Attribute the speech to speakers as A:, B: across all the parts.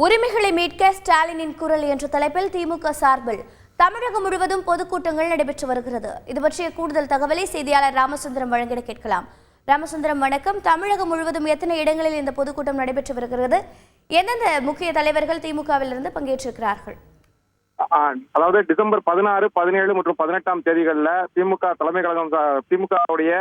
A: உரிமைகளை மீட்க ஸ்டாலினின் குரல் என்ற தலைப்பில் திமுக சார்பில் தமிழகம் முழுவதும் பொதுக்கூட்டங்கள் நடைபெற்று வருகிறது. இது பற்றிய கூடுதல் தகவலை செய்தியாளர் ராமசுந்தரம் வழங்கிட கேட்கலாம். ராமசுந்தரம், வணக்கம். தமிழகம் முழுவதும் எத்தனை இடங்களில் இந்த பொதுக்கூட்டம் நடைபெற்று வருகிறது? எந்தெந்த முக்கிய தலைவர்கள் திமுகவிலிருந்து பங்கேற்றிருக்கிறார்கள்?
B: அதாவது டிசம்பர் 16, 17 மற்றும் 18ஆம் தேதிகளில் திமுக தலைமை கழகம் திமுகவுடைய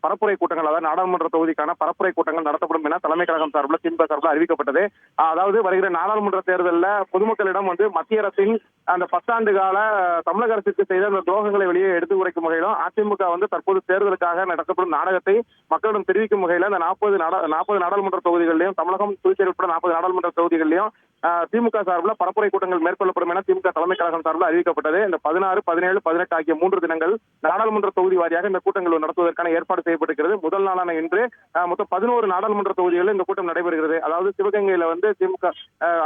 B: பரப்புரை கூட்டங்கள், அதாவது நாடாளுமன்ற தொகுதிக்கான பரப்புரை கூட்டங்கள் நடத்தப்படும் என தலைமை கழகம் சார்பில் திமுக சார்பில் அறிவிக்கப்பட்டது. அதாவது வருகிற நாடாளுமன்ற தேர்தலில் பொதுமக்களிடம் மத்திய அரசின் அந்த 10 ஆண்டு கால தமிழக அரசுக்கு செய்த அந்த துரோகங்களை வெளியே எடுத்து உரைக்கும் வகையிலும் அதிமுக தற்போது தேர்தலுக்காக நடத்தப்படும் நாடகத்தை மக்களிடம் தெரிவிக்கும் வகையில் அந்த 40 நாடாளுமன்ற தொகுதிகளிலும், தமிழகம் புதுச்சேரி உட்பட 40 நாடாளுமன்ற தொகுதிகளிலும் திமுக சார்பில் பரப்புரை கூட்டங்கள் மேற்கொள்ளப்படும் என திமுக தலைமை கழகம் சார்பில் அறிவிக்கப்பட்டது. இந்த 16, 17, 18 ஆகிய 3 தினங்கள் நாடாளுமன்ற தொகுதி வாரியாக இந்த கூட்டங்கள் நடத்துவதற்கான ஏற்பாடு செய்யப்பட்டிருக்கிறது. முதல் நாளான இன்று மொத்தம் 11 நாடாளுமன்ற தொகுதிகளில் இந்த கூட்டம் நடைபெறுகிறது. அதாவது சிவகங்கையில திமுக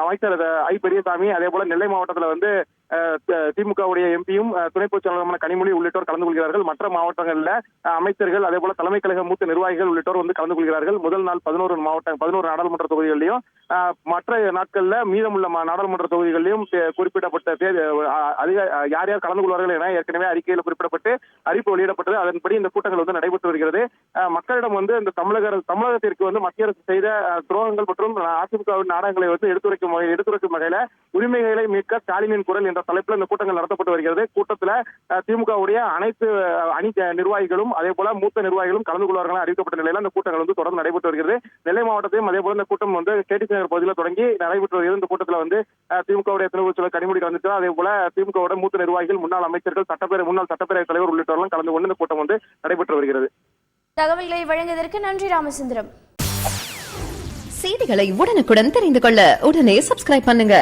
B: அமைச்சர் ஐ பெரியசாமி, அதே போல நெல்லை மாவட்டத்தில் திமுகவுடைய எம்பியும் துணை பொதுச் செயலாளருமான கனிமொழி உள்ளிட்டோர் கலந்து கொள்கிறார்கள். மற்ற மாவட்டங்களில் அமைச்சர்கள், அதே போல தலைமை கழக மூத்த நிர்வாகிகள் உள்ளிட்டோர் கலந்து கொள்கிறார்கள். முதல் நாள் 11 நாடாளுமன்ற தொகுதிகளிலும், மற்ற நாட்கள்ல மீதமுள்ள நாடாளுமன்ற தொகுதிகளிலும் குறிப்பிடப்பட்ட யார் யார் கலந்து கொள்வார்கள் என ஏற்கனவே அறிக்கையில் குறிப்பிடப்பட்டு அறிவிப்பு வெளியிடப்பட்டது. அதன்படி இந்த கூட்டங்கள் நடைபெற்று வருகிறது. மக்களிடம் இந்த தமிழகத்திற்கு மத்திய அரசு செய்த துரோகங்கள் மற்றும் அதிமுகவின் நாடகங்களை எடுத்துரைக்கும் வகையில உரிமைகளை மீட்க ஸ்டாலினின் குரல் என்ற தலைப்பில் இந்த கூட்டங்கள் நடத்தப்பட்டு வருகிறது. கூட்டத்தில் திமுகவுடைய அனைத்து அணி நிர்வாகிகளும், அதே போல மூத்த நிர்வாகிகளும் கலந்து கொள்வார்கள் அறிவிக்கப்பட்ட நிலையில் இந்த கூட்டங்கள் தொடர்ந்து நடைபெற்று வருகிறது. நெல்லை மாவட்டத்தையும் அதே போல இந்த கூட்டம் கேடிசி நகர் பகுதியில் தொடங்கி நடைபெற்று வருகிறது. இந்த கூட்டத்தில் திமுகவுடைய துணை பொதுச் செயலாளர் கனிமொழி கலந்துட்டு, அதே போல திமுகவுடைய மூத்த நிர்வாகிகள், முன்னாள் அமைச்சர்கள், முன்னாள் சட்டப்பேரவை தலைவர் உள்ளிட்டவர்களும் கலந்து கொண்டு இந்த கூட்டம் நடைபெற்று வருகிறது.
A: தகவல்களை வழங்கியதற்கு நன்றி ராமசுந்தரம்.
C: செய்திகளை உடனுக்குடன் தெரிந்து கொள்ள உடனே சப்ஸ்கிரைப் பண்ணுங்க.